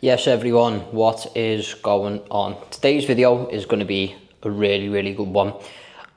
Yes everyone, what is going on? Today's video is going to be a really good one.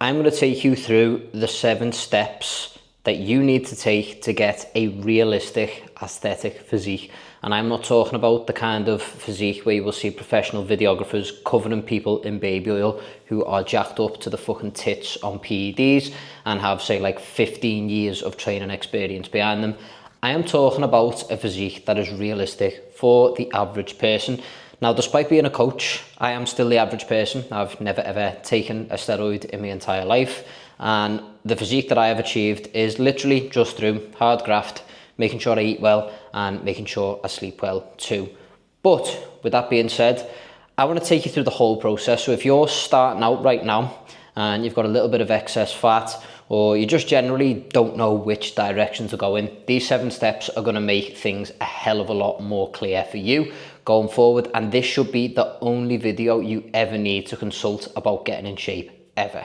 I'm going to take you through the 7 steps that you need to take to get a realistic aesthetic physique. And I'm not talking about the kind of physique where you will see professional videographers covering people in baby oil who are jacked up to the fucking tits on PEDs and have, say, like 15 years of training experience behind them. I am talking about a physique that is realistic for the average person. Now, despite being a coach, I am still the average person. I've never ever taken a steroid in my entire life. And the physique that I have achieved is literally just through hard graft, making sure I eat well and making sure I sleep well too. But with that being said, I want to take you through the whole process. So if you're starting out right now and you've got a little bit of excess fat, or you just generally don't know which direction to go in, these 7 steps are going to make things a hell of a lot more clear for you going forward. And this should be the only video you ever need to consult about getting in shape ever.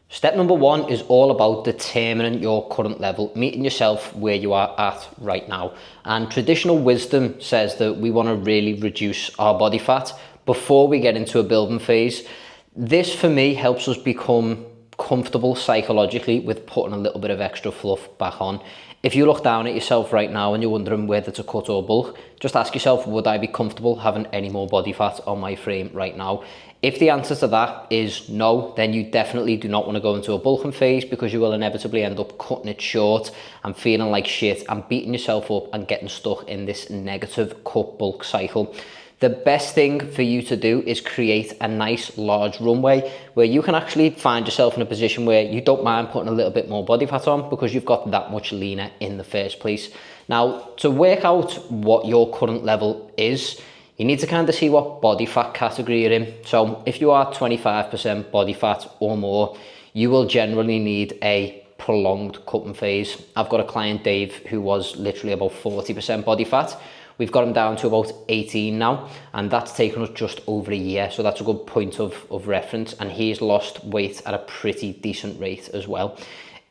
Step number 1 is all about determining your current level, meeting yourself where you are at right now. And traditional wisdom says that we want to really reduce our body fat before we get into a building phase. This for me helps us become comfortable psychologically with putting a little bit of extra fluff back on. If you look down at yourself right now and you're wondering whether to cut or bulk, just ask yourself, would I be comfortable having any more body fat on my frame right now? If the answer to that is no, then you definitely do not want to go into a bulking phase, because you will inevitably end up cutting it short and feeling like shit and beating yourself up and getting stuck in this negative cut bulk cycle. The best thing for you to do is create a nice large runway where you can actually find yourself in a position where you don't mind putting a little bit more body fat on because you've got that much leaner in the first place. Now, to work out what your current level is, you need to kind of see what body fat category you're in. So if you are 25% body fat or more, you will generally need a prolonged cutting phase. I've got a client, Dave, who was literally about 40% body fat. We've got him down to about 18 now, and that's taken us just over a year. So that's a good point of reference, and he's lost weight at a pretty decent rate as well.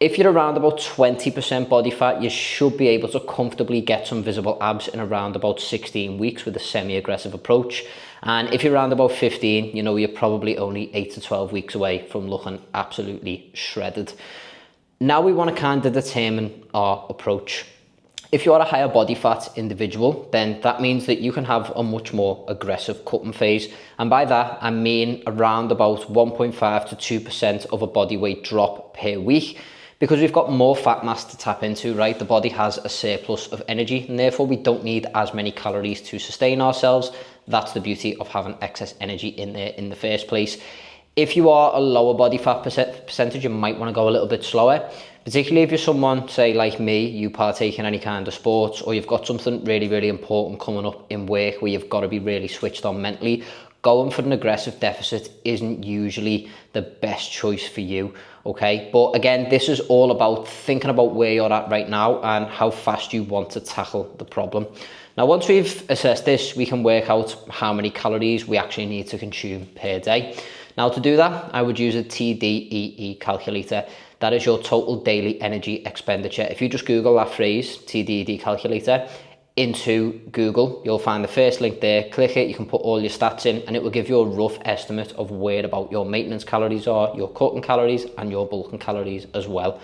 If you're around about 20% body fat, you should be able to comfortably get some visible abs in around about 16 weeks with a semi-aggressive approach. And if you're around about 15, you know, you're probably only 8 to 12 weeks away from looking absolutely shredded. Now we want to kind of determine our approach. If you are a higher body fat individual, then that means that you can have a much more aggressive cutting phase. And by that, I mean around about 1.5 to 2% of a body weight drop per week, because we've got more fat mass to tap into, right? The body has a surplus of energy, and therefore we don't need as many calories to sustain ourselves. That's the beauty of having excess energy in there in the first place. If you are a lower body fat percentage, you might want to go a little bit slower, particularly if you're someone, say like me, you partake in any kind of sports, or you've got something really important coming up in work where you've got to be really switched on mentally. Going for an aggressive deficit isn't usually the best choice for you, okay? But again, this is all about thinking about where you're at right now and how fast you want to tackle the problem. Now, once we've assessed this, we can work out how many calories we actually need to consume per day. Now, to do that, I would use a TDEE calculator. That is your total daily energy expenditure. If you just Google that phrase, TDEE calculator, into Google, you'll find the first link there. Click it, you can put all your stats in, and it will give you a rough estimate of where about your maintenance calories are, your cutting calories, and your bulking calories as well.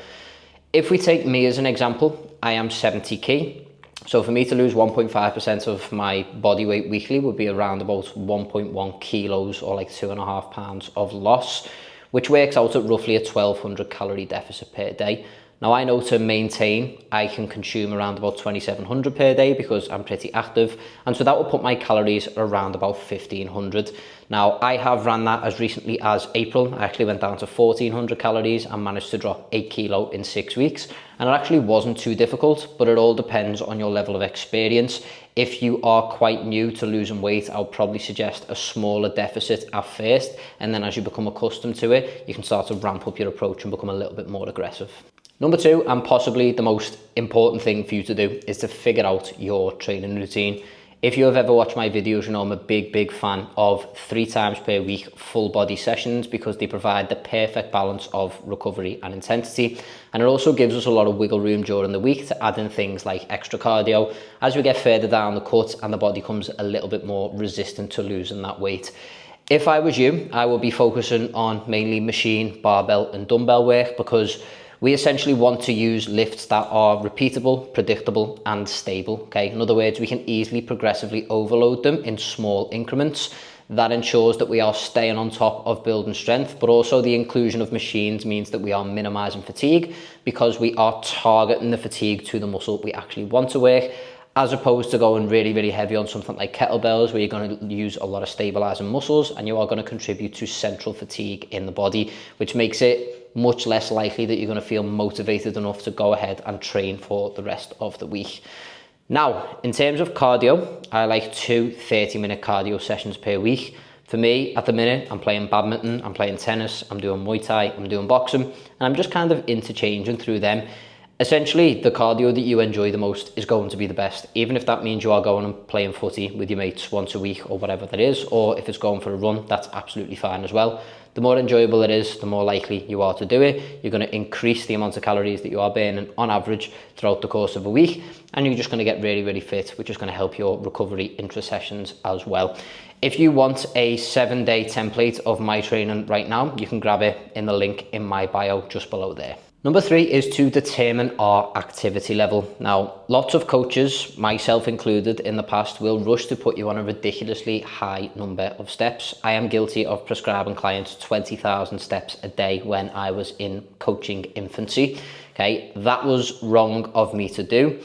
If we take me as an example, I am 70 kg. So for me to lose 1.5% of my body weight weekly would be around about 1.1 kilos, or like 2.5 pounds of loss, which works out at roughly a 1200 calorie deficit per day. Now, I know to maintain, I can consume around about 2700 per day because I'm pretty active. And so that will put my calories around about 1500. Now, I have ran that as recently as April. I actually went down to 1400 calories and managed to drop 8 kilo in 6 weeks. And it actually wasn't too difficult, but it all depends on your level of experience. If you are quite new to losing weight, I'll probably suggest a smaller deficit at first. And then as you become accustomed to it, you can start to ramp up your approach and become a little bit more aggressive. Number 2, and possibly the most important thing for you to do, is to figure out your training routine. If you have ever watched my videos, you know I'm a big fan of 3 times per week full body sessions, because they provide the perfect balance of recovery and intensity. And it also gives us a lot of wiggle room during the week to add in things like extra cardio as we get further down the cut and the body becomes a little bit more resistant to losing that weight. If I was you, I would be focusing on mainly machine, barbell and dumbbell work, because we essentially want to use lifts that are repeatable, predictable and stable. Okay, in other words, we can easily progressively overload them in small increments. That ensures that we are staying on top of building strength, but also the inclusion of machines means that we are minimizing fatigue, because we are targeting the fatigue to the muscle we actually want to work, as opposed to going really heavy on something like kettlebells, where you're going to use a lot of stabilizing muscles and you are going to contribute to central fatigue in the body, which makes it much less likely that you're going to feel motivated enough to go ahead and train for the rest of the week. Now, in terms of cardio, I like 2 30-minute cardio sessions per week. For me, at the minute, I'm playing badminton, I'm playing tennis, I'm doing Muay Thai, I'm doing boxing, and I'm just kind of interchanging through them. Essentially, the cardio that you enjoy the most is going to be the best, even if that means you are going and playing footy with your mates once a week or whatever that is, or if it's going for a run, that's absolutely fine as well. The more enjoyable it is, the more likely you are to do it. You're going to increase the amount of calories that you are burning on average throughout the course of a week, and you're just going to get really fit, which is going to help your recovery intra-sessions as well. If you want a 7-day template of my training right now, you can grab it in the link in my bio just below there. Number 3 is to determine our activity level. Now, lots of coaches, myself included in the past, will rush to put you on a ridiculously high number of steps. I am guilty of prescribing clients 20,000 steps a day when I was in coaching infancy. Okay, that was wrong of me to do.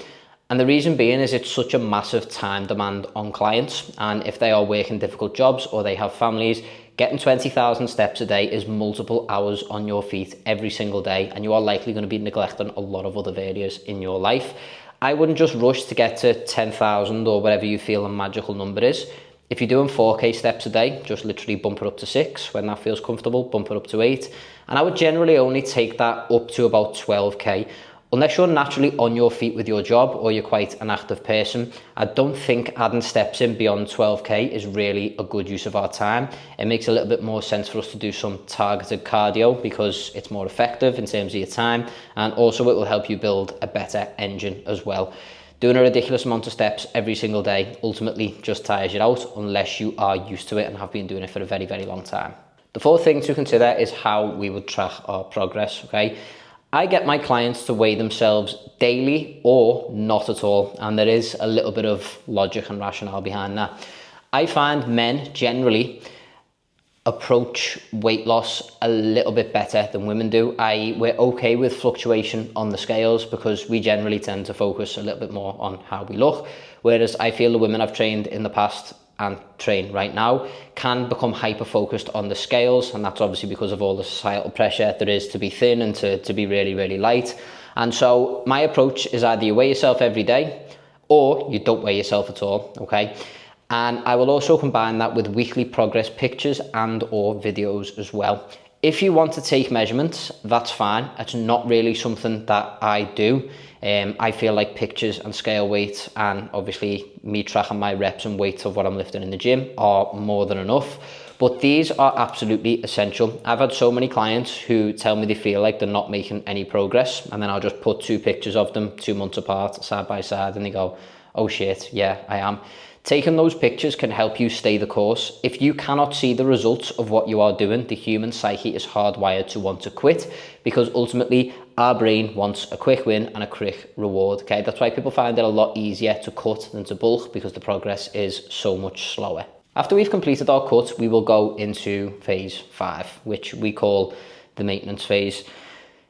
And the reason being is it's such a massive time demand on clients. And if they are working difficult jobs or they have families, getting 20,000 steps a day is multiple hours on your feet every single day, and you are likely going to be neglecting a lot of other areas in your life. I wouldn't just rush to get to 10,000 or whatever you feel a magical number is. If you're doing 4K steps a day, just literally bump it up to 6. When that feels comfortable, bump it up to 8. And I would generally only take that up to about 12K. Unless you're naturally on your feet with your job or you're quite an active person, I don't think adding steps in beyond 12K is really a good use of our time. It makes a little bit more sense for us to do some targeted cardio, because it's more effective in terms of your time, and also it will help you build a better engine as well. Doing a ridiculous amount of steps every single day ultimately just tires you out unless you are used to it and have been doing it for a very long time. The 4th thing to consider is how we would track our progress, okay? I get my clients to weigh themselves daily or not at all, and there is a little bit of logic and rationale behind that. I find men generally approach weight loss a little bit better than women do. We're okay with fluctuation on the scales because we generally tend to focus a little bit more on how we look, whereas I feel the women I've trained in the past and train right now can become hyper focused on the scales, and that's obviously because of all the societal pressure there is to be thin and to be really light. And so my approach is either you weigh yourself every day or you don't weigh yourself at all, okay? And I will also combine that with weekly progress pictures and or videos as well. If you want to take measurements, that's fine. It's not really something that I do. I feel like pictures and scale weight and obviously me tracking my reps and weights of what I'm lifting in the gym are more than enough. But these are absolutely essential. I've had so many clients who tell me they feel like they're not making any progress, and then I'll just put 2 pictures of them 2 months apart, side by side, and they go, oh shit, yeah, I am. Taking those pictures can help you stay the course. If you cannot see the results of what you are doing, the human psyche is hardwired to want to quit, because ultimately our brain wants a quick win and a quick reward. Okay, that's why people find it a lot easier to cut than to bulk, because the progress is so much slower. After we've completed our cut, we will go into phase 5, which we call the maintenance phase.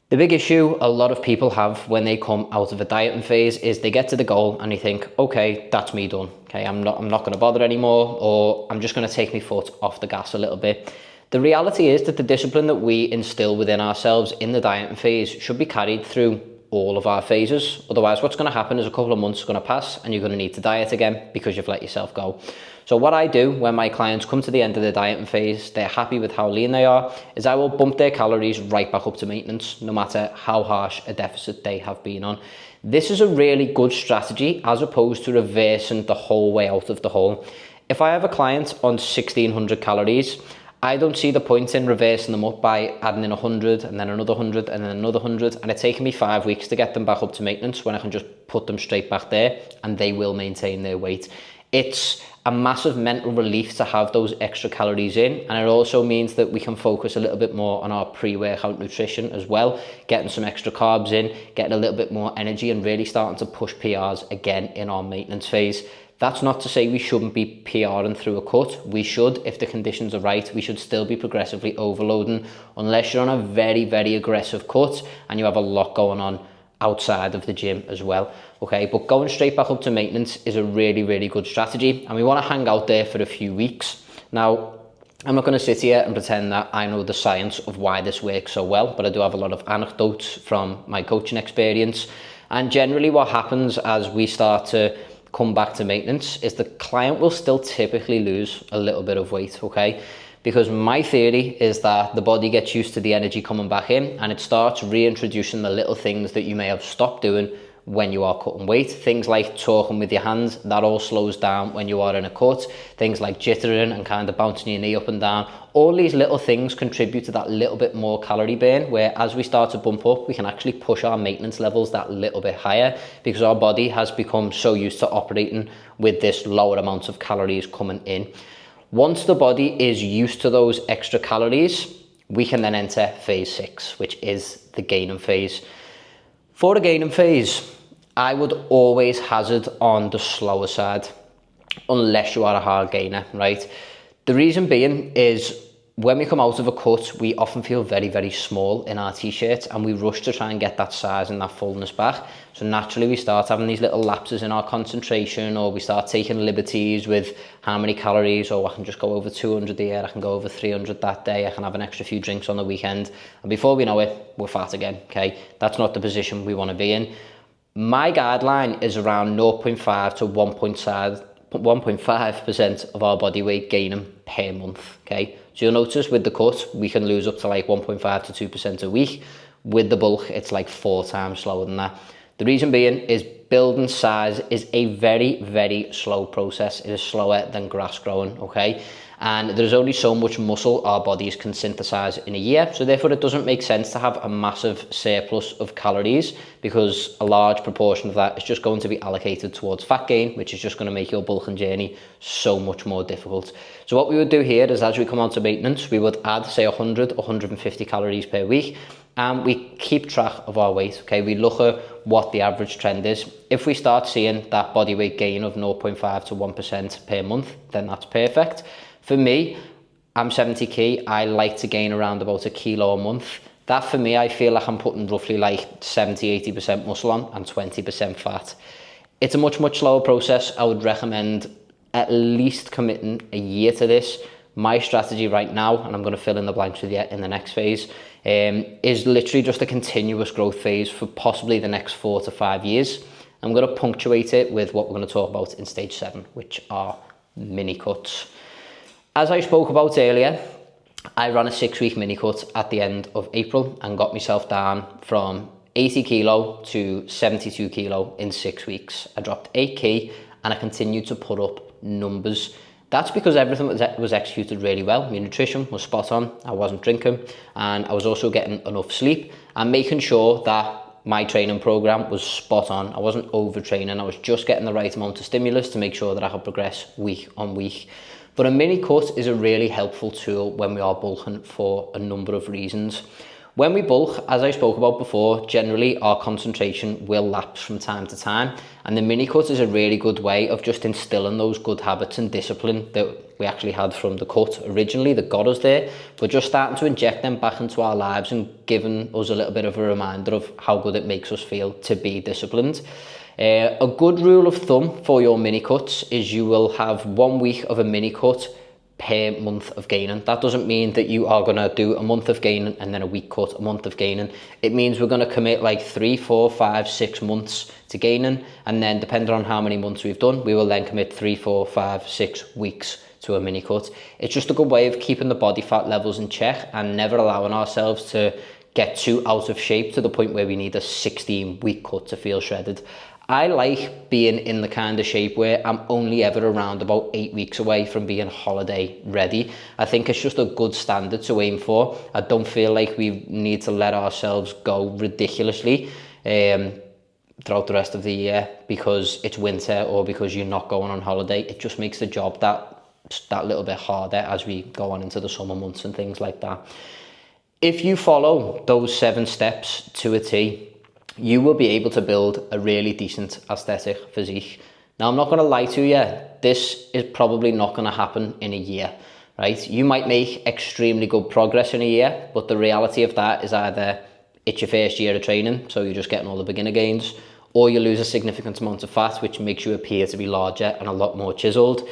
The big issue a lot of people have when they come out of a dieting phase is they get to the goal and they think, okay, that's me done. Okay, I'm not going to bother anymore, or I'm just going to take my foot off the gas a little bit. The reality is that the discipline that we instill within ourselves in the dieting phase should be carried through all of our phases. Otherwise, what's going to happen is a couple of months are going to pass and you're going to need to diet again because you've let yourself go. So what I do when my clients come to the end of the dieting phase, they're happy with how lean they are, is I will bump their calories right back up to maintenance, no matter how harsh a deficit they have been on. This is a really good strategy as opposed to reversing the whole way out of the hole. If I have a client on 1600 calories, I don't see the point in reversing them up by adding in 100 and then another 100 and then another 100, and it's taken me 5 weeks to get them back up to maintenance when I can just put them straight back there and they will maintain their weight. It's a massive mental relief to have those extra calories in, and it also means that we can focus a little bit more on our pre-workout nutrition as well, getting some extra carbs in, getting a little bit more energy and really starting to push PRs again in our maintenance phase. That's not to say we shouldn't be PRing through a cut. We should, if the conditions are right. We should still be progressively overloading unless you're on a very, very aggressive cut and you have a lot going on outside of the gym as well. Okay, but going straight back up to maintenance is a really, really good strategy, and we want to hang out there for a few weeks. Now, I'm not going to sit here and pretend that I know the science of why this works so well, but I do have a lot of anecdotes from my coaching experience. And generally what happens as we start to come back to maintenance is the client will still typically lose a little bit of weight, okay? Because my theory is that the body gets used to the energy coming back in and it starts reintroducing the little things that you may have stopped doing when you are cutting weight. Things like talking with your hands, that all slows down when you are in a cut. Things like jittering and kind of bouncing your knee up and down. All these little things contribute to that little bit more calorie burn, where as we start to bump up, we can actually push our maintenance levels that little bit higher because our body has become so used to operating with this lower amount of calories coming in. Once the body is used to those extra calories, we can then enter phase 6, which is the gaining phase. For the gaining phase, I would always hazard on the slower side, unless you are a hard gainer, right? The reason being is when we come out of a cut, we often feel very, very small in our t-shirts and we rush to try and get that size and that fullness back. So naturally we start having these little lapses in our concentration, or we start taking liberties with how many calories, or I can just go over 200 here, I can go over 300 that day, I can have an extra few drinks on the weekend. And before we know it, we're fat again, okay? That's not the position we want to be in. My guideline is around 0.5 to 1.5% of our body weight gaining per month, okay? So you'll notice with the cut, we can lose up to like 1.5 to 2% a week. With the bulk, it's like 4 times slower than that. The reason being is building size is a very, very slow process. It is slower than grass growing, okay? And there's only so much muscle our bodies can synthesize in a year. So therefore it doesn't make sense to have a massive surplus of calories, because a large proportion of that is just going to be allocated towards fat gain, which is just going to make your bulking journey so much more difficult. So what we would do here is, as we come on to maintenance, we would add say 100, 150 calories per week. And we keep track of our weight, okay? We look at what the average trend is. If we start seeing that body weight gain of 0.5 to 1% per month, then that's perfect. For me, I'm 70 kg. I like to gain around about 1 kilo a month. That for me, I feel like I'm putting roughly like 70, 80% muscle on and 20% fat. It's a much, much slower process. I would recommend at least committing a year to this. My strategy right now, and I'm going to fill in the blanks with you in the next phase, is literally just a continuous growth phase for possibly the next 4 to 5 years. I'm going to punctuate it with what we're going to talk about in stage 7, which are mini cuts. As I spoke about earlier, I ran a 6-week mini cut at the end of April and got myself down from 80 kilo to 72 kilo in 6 weeks. I dropped 8 kg and I continued to put up numbers. That's because everything was executed really well. My nutrition was spot on, I wasn't drinking, and I was also getting enough sleep and making sure that my training program was spot on. I wasn't overtraining, I was just getting the right amount of stimulus to make sure that I could progress week on week. But a mini cut is a really helpful tool when we are bulking for a number of reasons. When we bulk, as I spoke about before, generally our concentration will lapse from time to time, and the mini cut is a really good way of just instilling those good habits and discipline that we actually had from the cut originally that got us there, but just starting to inject them back into our lives and giving us a little bit of a reminder of how good it makes us feel to be disciplined. A good rule of thumb for your mini cuts is you will have 1 week of a mini cut per month of gaining. That doesn't mean that you are going to do a month of gaining and then a week cut, a month of gaining. It means we're going to commit like 3, 4, 5, 6 months to gaining, and then depending on how many months we've done, we will then commit 3, 4, 5, 6 weeks to a mini cut. It's just a good way of keeping the body fat levels in check and never allowing ourselves to get too out of shape to the point where we need a 16-week cut to feel shredded. I like being in the kind of shape where I'm only ever around about 8 weeks away from being holiday ready. I think it's just a good standard to aim for. I don't feel like we need to let ourselves go ridiculously throughout the rest of the year because it's winter or because you're not going on holiday. It just makes the job that little bit harder as we go on into the summer months and things like that. If you follow those 7 steps to a T, you will be able to build a really decent aesthetic physique. Now, I'm not going to lie to you, this is probably not going to happen in a year, right? You might make extremely good progress in a year, but the reality of that is either it's your first year of training, so you're just getting all the beginner gains, or you lose a significant amount of fat, which makes you appear to be larger and a lot more chiseled.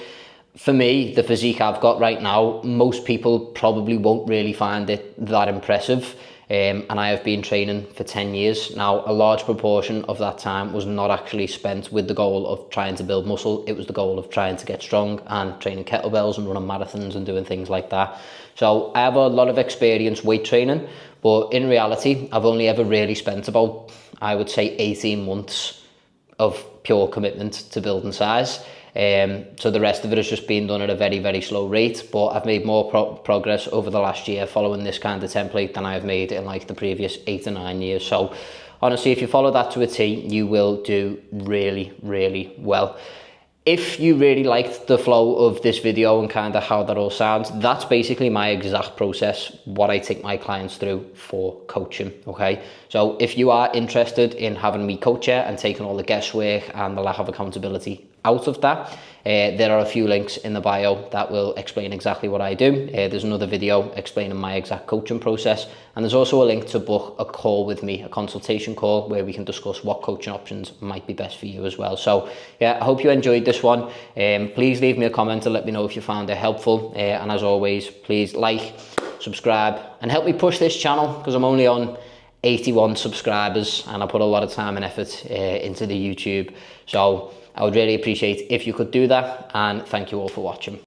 For me, the physique I've got right now, most people probably won't really find it that impressive. And I have been training for 10 years. Now, a large proportion of that time was not actually spent with the goal of trying to build muscle. It was the goal of trying to get strong and training kettlebells and running marathons and doing things like that. So I have a lot of experience weight training, but in reality, I've only ever really spent about, I would say, 18 months of pure commitment to building size. So the rest of it has just been done at a very, very slow rate, but I've made more progress over the last year following this kind of template than I've made in like the previous 8 to 9 years. So honestly, if you follow that to a T, you will do really, really well. If you really liked the flow of this video and kind of how that all sounds, that's basically my exact process, what I take my clients through for coaching, okay? So if you are interested in having me coach you and taking all the guesswork and the lack of accountability out of that, there are a few links in the bio that will explain exactly what I do. There's another video explaining my exact coaching process, and there's also a link to book a call with me, a consultation call, where we can discuss what coaching options might be best for you as well. So yeah, I hope you enjoyed this one. Please leave me a comment and let me know if you found it helpful, and as always, please like, subscribe, and help me push this channel because I'm only on 81 subscribers and I put a lot of time and effort into the YouTube. So I would really appreciate if you could do that, and thank you all for watching.